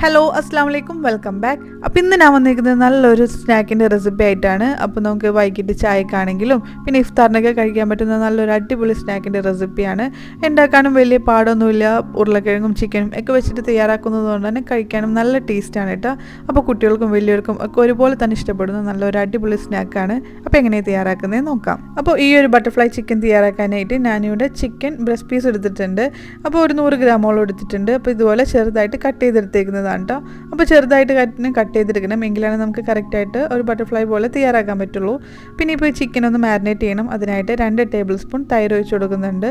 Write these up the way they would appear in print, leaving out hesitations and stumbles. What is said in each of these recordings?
Hello അസ്സാം വലൈക്കും welcome back. അപ്പോൾ ഇന്ന് ഞാൻ വന്നിരിക്കുന്നത് നല്ലൊരു സ്നാക്കിൻ്റെ റെസിപ്പി ആയിട്ടാണ്. അപ്പോൾ നമുക്ക് വൈകിട്ട് ചായക്കാണെങ്കിലും പിന്നെ ഇഫ്താറിനൊക്കെ കഴിക്കാൻ പറ്റുന്ന നല്ലൊരു അടിപൊളി സ്നാക്കിൻ്റെ റെസിപ്പിയാണ്. ഉണ്ടാക്കാനും വലിയ പാടൊന്നുമില്ല. ഉരുളക്കിഴങ്ങും ചിക്കനും ഒക്കെ വെച്ചിട്ട് തയ്യാറാക്കുന്നത് കൊണ്ട് തന്നെ കഴിക്കാനും നല്ല ടേസ്റ്റാണ് കേട്ടോ. അപ്പോൾ കുട്ടികൾക്കും വലിയവർക്കും ഒക്കെ ഒരുപോലെ തന്നെ ഇഷ്ടപ്പെടുന്ന നല്ലൊരു അടിപൊളി സ്നാക്കാണ്. അപ്പോൾ എങ്ങനെയാണ് തയ്യാറാക്കുന്നത് നോക്കാം. അപ്പോൾ ഈ ഒരു ബട്ടർഫ്ലൈ ചിക്കൻ തയ്യാറാക്കാനായിട്ട് ഞാനിവിടെ ചിക്കൻ ബ്രസ്റ്റ് പീസ് എടുത്തിട്ടുണ്ട്. അപ്പോൾ ഒരു 100 ഗ്രാമോളം എടുത്തിട്ടുണ്ട്. അപ്പോൾ ഇതുപോലെ ചെറുതായിട്ട് കട്ട് ചെയ്തെടുത്തേക്കുന്നത് കേട്ടോ. അപ്പോൾ ചെറുതായിട്ട് കട്ട് ചെയ്തെടുക്കണം, എങ്കിലാണ് നമുക്ക് കറക്റ്റായിട്ട് ഒരു ബട്ടർഫ്ലൈ പോലെ തയ്യാറാക്കാൻ പറ്റുള്ളൂ. പിന്നെ ഇപ്പോൾ ഈ ചിക്കൻ ഒന്ന് മാരിനേറ്റ് ചെയ്യണം. അതിനായിട്ട് 2 ടേബിൾ സ്പൂൺ തൈര് ഒഴിച്ച് കൊടുക്കുന്നുണ്ട്.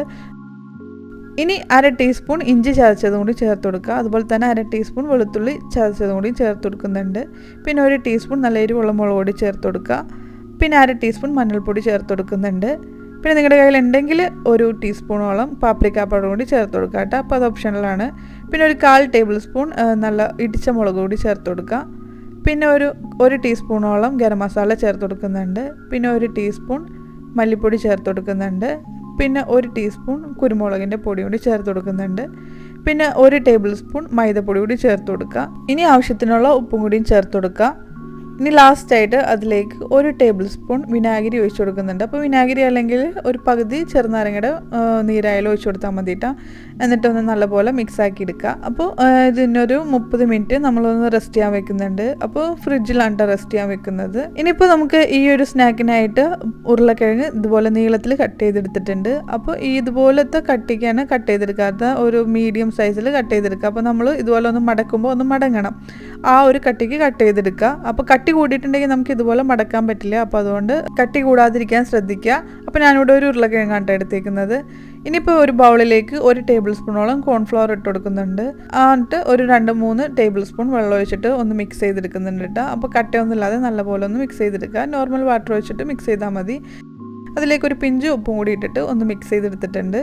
ഇനി 1/2 ടീസ്പൂൺ ഇഞ്ചി ചതച്ചതും കൂടി ചേർത്ത് കൊടുക്കുക. അതുപോലെ തന്നെ 1/2 ടീസ്പൂൺ വെളുത്തുള്ളി ചതച്ചതും കൂടി ചേർത്ത് കൊടുക്കുന്നുണ്ട്. പിന്നെ 1 ടീസ്പൂൺ നല്ല എരിവുള്ള മുളക് പൊടി ചേർത്ത് കൊടുക്കുക. പിന്നെ 1/2 ടീസ്പൂൺ മഞ്ഞൾപ്പൊടി ചേർത്ത് കൊടുക്കുന്നുണ്ട്. പിന്നെ നിങ്ങളുടെ കയ്യിൽ ഉണ്ടെങ്കിൽ 1 ടീസ്പൂണോളം പാപ്രിക്ക പൗഡർ കൂടി ചേർത്ത് കൊടുക്കുക കേട്ടോ. അപ്പോൾ അത് ഓപ്ഷണലാണ്. പിന്നെ ഒരു 1/4 ടേബിൾ സ്പൂൺ നല്ല ഇടിച്ച മുളക് കൂടി ചേർത്ത് കൊടുക്കുക. പിന്നെ ഒരു ടീസ്പൂണോളം ഗരം മസാല ചേർത്ത് കൊടുക്കുന്നുണ്ട്. പിന്നെ 1 ടീസ്പൂൺ മല്ലിപ്പൊടി ചേർത്ത് കൊടുക്കുന്നുണ്ട്. പിന്നെ 1 ടീസ്പൂൺ കുരുമുളകിൻ്റെ പൊടി കൂടി ചേർത്ത് കൊടുക്കുന്നുണ്ട്. പിന്നെ 1 ടേബിൾ സ്പൂൺ മൈദപ്പൊടി കൂടി ചേർത്ത് കൊടുക്കുക. ഇനി ആവശ്യത്തിനുള്ള ഉപ്പും കൂടിയും ചേർത്ത് കൊടുക്കുക. ഇനി ലാസ്റ്റായിട്ട് അതിലേക്ക് 1 ടേബിൾ സ്പൂൺ വിനാഗിരി ഒഴിച്ച് കൊടുക്കുന്നുണ്ട്. അപ്പോൾ വിനാഗിരി അല്ലെങ്കിൽ ഒരു പകുതി ചെറുനാരങ്ങയുടെ നീരായാലും ഒഴിച്ച് കൊടുത്താൽ മതി കേട്ടോ. എന്നിട്ടൊന്ന് നല്ലപോലെ മിക്സാക്കി എടുക്കുക. അപ്പോൾ ഇതിനൊരു 30 മിനിറ്റ് നമ്മളൊന്ന് റെസ്റ്റ് ചെയ്യാൻ വെക്കുന്നുണ്ട്. അപ്പോൾ ഫ്രിഡ്ജിലാണ് റെസ്റ്റ് ചെയ്യാൻ വെക്കുന്നത്. ഇനിയിപ്പോൾ നമുക്ക് ഈ ഒരു സ്നാക്കിനായിട്ട് ഉരുളക്കിഴങ്ങ് ഇതുപോലെ നീളത്തിൽ കട്ട് ചെയ്തെടുത്തിട്ടുണ്ട്. അപ്പോൾ ഇതുപോലത്തെ കട്ടിക്കാണ് കട്ട് ചെയ്തെടുക്കാത്ത ഒരു മീഡിയം സൈസിൽ കട്ട് ചെയ്തെടുക്കുക. അപ്പോൾ നമ്മൾ ഇതുപോലെ ഒന്ന് മടക്കുമ്പോൾ ഒന്ന് മടങ്ങണം. ആ ഒരു കട്ടിക്ക് കട്ട് ചെയ്തെടുക്കുക. അപ്പോൾ കട്ടി കൂടിയിട്ടുണ്ടെങ്കിൽ നമുക്ക് ഇതുപോലെ മടക്കാൻ പറ്റില്ല. അപ്പോൾ അതുകൊണ്ട് കട്ടി കൂടാതിരിക്കാൻ ശ്രദ്ധിക്കുക. അപ്പോൾ ഞാനിവിടെ ഒരു ഉരുളക്കിഴങ്ങാണ് എടുത്തേക്കുന്നത്. ഇനിയിപ്പോൾ ഒരു ബൗളിലേക്ക് 1 ടേബിൾ സ്പൂണോളം കോൺഫ്ലവർ ഇട്ട് കൊടുക്കുന്നുണ്ട്. എന്നിട്ട് ഒരു 2-3 ടേബിൾ സ്പൂൺ വെള്ളം ഒഴിച്ചിട്ട് ഒന്ന് മിക്സ് ചെയ്തെടുക്കുന്നുണ്ട് കേട്ടോ. അപ്പോൾ കട്ടയൊന്നും ഇല്ലാതെ നല്ലപോലെ ഒന്ന് മിക്സ് ചെയ്തെടുക്കുക. നോർമൽ വാട്ടർ ഒഴിച്ചിട്ട് മിക്സ് ചെയ്താൽ മതി. അതിലേക്ക് ഒരു പിഞ്ച് ഉപ്പും കൂടി ഇട്ടിട്ട് ഒന്ന് മിക്സ് ചെയ്തെടുത്തിട്ടുണ്ട്.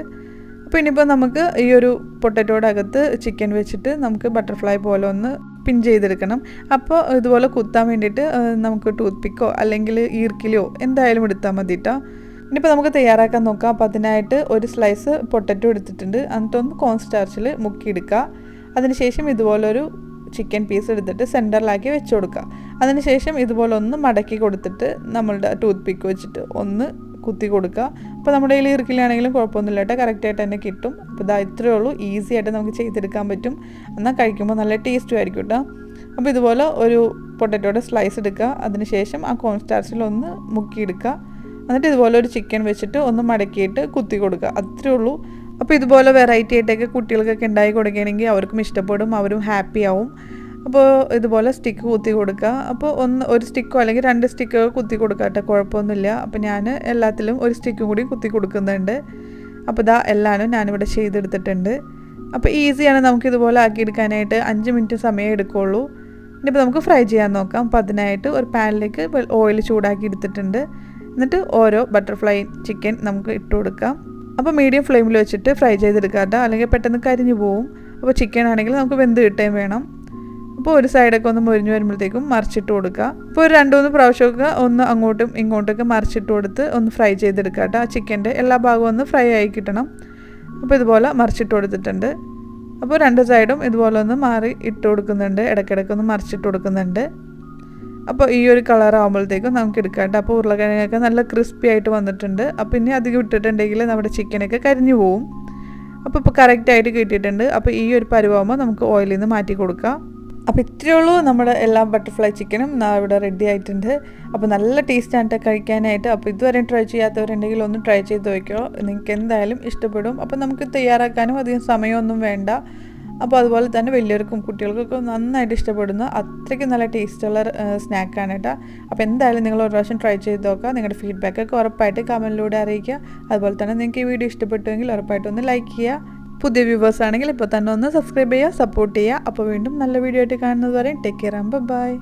അപ്പോൾ ഇനിയിപ്പോൾ നമുക്ക് ഈ ഒരു പൊട്ടറ്റോയുടെ അകത്ത് ചിക്കൻ വെച്ചിട്ട് നമുക്ക് ബട്ടർഫ്ലൈ പോലെ ഒന്ന് പിൻ ചെയ്തെടുക്കണം. അപ്പോൾ ഇതുപോലെ കുത്താൻ വേണ്ടിയിട്ട് നമുക്ക് ടൂത്ത് പിക്കോ അല്ലെങ്കിൽ ഈർക്കിലോ എന്തായാലും എടുത്താൽ മതി കേട്ടോ. ഇനിയിപ്പോൾ നമുക്ക് തയ്യാറാക്കാൻ നോക്കാം. അപ്പോൾ അതിനായിട്ട് ഒരു സ്ലൈസ് പൊട്ടറ്റോ എടുത്തിട്ടുണ്ട്. എന്നിട്ടൊന്ന് കോൺ സ്റ്റാർച്ചിൽ മുക്കിയെടുക്കുക. അതിനുശേഷം ഇതുപോലൊരു ചിക്കൻ പീസ് എടുത്തിട്ട് സെൻറ്ററിലാക്കി വെച്ച് കൊടുക്കുക. അതിനുശേഷം ഇതുപോലെ ഒന്ന് മടക്കി കൊടുത്തിട്ട് നമ്മളുടെ ടൂത്ത് പിക്ക് വെച്ചിട്ട് ഒന്ന് കുത്തി കൊടുക്കുക. അപ്പോൾ നമ്മുടെ കയ്യിൽ ഇറുക്കിലാണെങ്കിലും കുഴപ്പമൊന്നുമില്ല കേട്ടോ, കറക്റ്റായിട്ട് തന്നെ കിട്ടും. അപ്പോൾ ഇതാ ഇത്രയേ ഉള്ളൂ, ഈസി ആയിട്ട് നമുക്ക് ചെയ്തെടുക്കാൻ പറ്റും. എന്നാൽ കഴിക്കുമ്പോൾ നല്ല ടേസ്റ്റും ആയിരിക്കും കേട്ടോ. അപ്പോൾ ഇതുപോലെ ഒരു പൊട്ടറ്റോയുടെ സ്ലൈസ് എടുക്കുക. അതിനുശേഷം ആ കോൺ സ്റ്റാർച്ചിൽ ഒന്ന് മുക്കിയെടുക്കുക. എന്നിട്ട് ഇതുപോലെ ഒരു ചിക്കൻ വെച്ചിട്ട് ഒന്ന് മടക്കിയിട്ട് കുത്തി കൊടുക്കുക. അത്രയേ ഉള്ളൂ. അപ്പോൾ ഇതുപോലെ വെറൈറ്റി ആയിട്ടൊക്കെ കുട്ടികൾക്കൊക്കെ ഉണ്ടാക്കി കൊടുക്കുകയാണെങ്കിൽ അവർക്കും ഇഷ്ടപ്പെടും, അവരും ഹാപ്പി ആവും. അപ്പോൾ ഇതുപോലെ സ്റ്റിക്ക് കുത്തി കൊടുക്കുക. അപ്പോൾ ഒരു സ്റ്റിക്കോ അല്ലെങ്കിൽ 2 സ്റ്റിക്കോ കുത്തി കൊടുക്കുക കേട്ടോ, കുഴപ്പമൊന്നുമില്ല. അപ്പോൾ ഞാൻ എല്ലാത്തിലും ഒരു സ്റ്റിക്കും കൂടി കുത്തി കൊടുക്കുന്നുണ്ട്. അപ്പോൾ ഇതാ എല്ലാവരും ഞാനിവിടെ ചെയ്തെടുത്തിട്ടുണ്ട്. അപ്പോൾ ഈസിയാണ് നമുക്കിതുപോലെ ആക്കിയെടുക്കാനായിട്ട്. 5 മിനിറ്റ് സമയം എടുക്കുകയുള്ളൂ. ഇനിയിപ്പോൾ നമുക്ക് ഫ്രൈ ചെയ്യാൻ നോക്കാം. അപ്പോൾ അതിനായിട്ട് ഒരു പാനിലേക്ക് ഓയിൽ ചൂടാക്കി എടുത്തിട്ടുണ്ട്. എന്നിട്ട് ഓരോ ബട്ടർഫ്ലൈ ചിക്കൻ നമുക്ക് ഇട്ട് കൊടുക്കാം. അപ്പോൾ മീഡിയം ഫ്ലെയിമിൽ വെച്ചിട്ട് ഫ്രൈ ചെയ്തെടുക്കാം കേട്ടോ, അല്ലെങ്കിൽ പെട്ടെന്ന് കരിഞ്ഞു പോവും. അപ്പോൾ ചിക്കൻ ആണെങ്കിൽ നമുക്ക് വെന്ത് കിട്ടുകയും വേണം. അപ്പോൾ ഒരു സൈഡൊക്കെ ഒന്ന് മുരിഞ്ഞ് വരുമ്പോഴത്തേക്കും മറിച്ചിട്ട് കൊടുക്കുക. അപ്പോൾ ഒരു 2-3 പ്രാവശ്യമൊക്കെ ഒന്ന് അങ്ങോട്ടും ഇങ്ങോട്ടൊക്കെ മറിച്ചിട്ട് കൊടുത്ത് ഒന്ന് ഫ്രൈ ചെയ്തെടുക്കുക കേട്ടോ. ആ ചിക്കൻ്റെ എല്ലാ ഭാഗവും ഒന്ന് ഫ്രൈ ആയി കിട്ടണം. അപ്പോൾ ഇതുപോലെ മറിച്ചിട്ട് കൊടുത്തിട്ടുണ്ട്. അപ്പോൾ 2 സൈഡും ഇതുപോലെ ഒന്ന് മാറി ഇട്ട് കൊടുക്കുന്നുണ്ട്, ഇടയ്ക്കിടയ്ക്കൊന്ന് മറിച്ചിട്ട് കൊടുക്കുന്നുണ്ട്. അപ്പോൾ ഈ ഒരു കളർ ആകുമ്പോഴത്തേക്കും നമുക്ക് എടുക്കാം കേട്ടോ. അപ്പോൾ ഉരുളക്കിഴങ്ങൊക്കെ നല്ല ക്രിസ്പി ആയിട്ട് വന്നിട്ടുണ്ട്. അപ്പോൾ ഇനി അധികം ഇട്ടിട്ടുണ്ടെങ്കിൽ നമ്മുടെ ചിക്കനൊക്കെ കരിഞ്ഞു പോവും. അപ്പോൾ കറക്റ്റായിട്ട് കിട്ടിയിട്ടുണ്ട്. അപ്പോൾ ഈ ഒരു പരുവാകുമ്പോൾ നമുക്ക് ഓയിലിൽ നിന്ന് മാറ്റി കൊടുക്കാം. അപ്പോൾ ഇത്രയേ ഉള്ളൂ, നമ്മുടെ എല്ലാ ബട്ടർഫ്ലൈ ചിക്കനും ഇവിടെ റെഡി ആയിട്ടുണ്ട്. അപ്പോൾ നല്ല ടേസ്റ്റാണ് കഴിക്കാനായിട്ട്. അപ്പോൾ ഇതുവരെ ട്രൈ ചെയ്യാത്തവരുണ്ടെങ്കിൽ ഒന്ന് ട്രൈ ചെയ്ത് നോക്കിയോ, നിങ്ങൾക്ക് എന്തായാലും ഇഷ്ടപ്പെടും. അപ്പോൾ നമുക്ക് തയ്യാറാക്കാനും അധികം സമയമൊന്നും വേണ്ട. അപ്പോൾ അതുപോലെ തന്നെ വലിയവർക്കും കുട്ടികൾക്കൊക്കെ നന്നായിട്ട് ഇഷ്ടപ്പെടുന്ന അത്രയ്ക്ക് നല്ല ടേസ്റ്റുള്ള സ്നാക്കാണ് കേട്ടോ. അപ്പോൾ എന്തായാലും നിങ്ങൾ ഒരു പ്രാവശ്യം ട്രൈ ചെയ്ത് നോക്കുക. നിങ്ങളുടെ ഫീഡ്ബാക്കൊക്കെ ഉറപ്പായിട്ട് കമൻറ്റിലൂടെ അറിയിക്കുക. അതുപോലെ തന്നെ നിങ്ങൾക്ക് ഈ വീഡിയോ ഇഷ്ടപ്പെട്ടുവെങ്കിൽ ഉറപ്പായിട്ടൊന്ന് ലൈക്ക് ചെയ്യുക. പുതിയ വ്യൂവേഴ്സ് ആണെങ്കിൽ ഇപ്പോൾ തന്നെ ഒന്ന് സബ്സ്ക്രൈബ് ചെയ്യുക, സപ്പോർട്ട് ചെയ്യുക. അപ്പോൾ വീണ്ടും നല്ല വീഡിയോ ആയിട്ട് കാണുന്നത് വരെ ടേക്ക് കെയർ, ബൈ.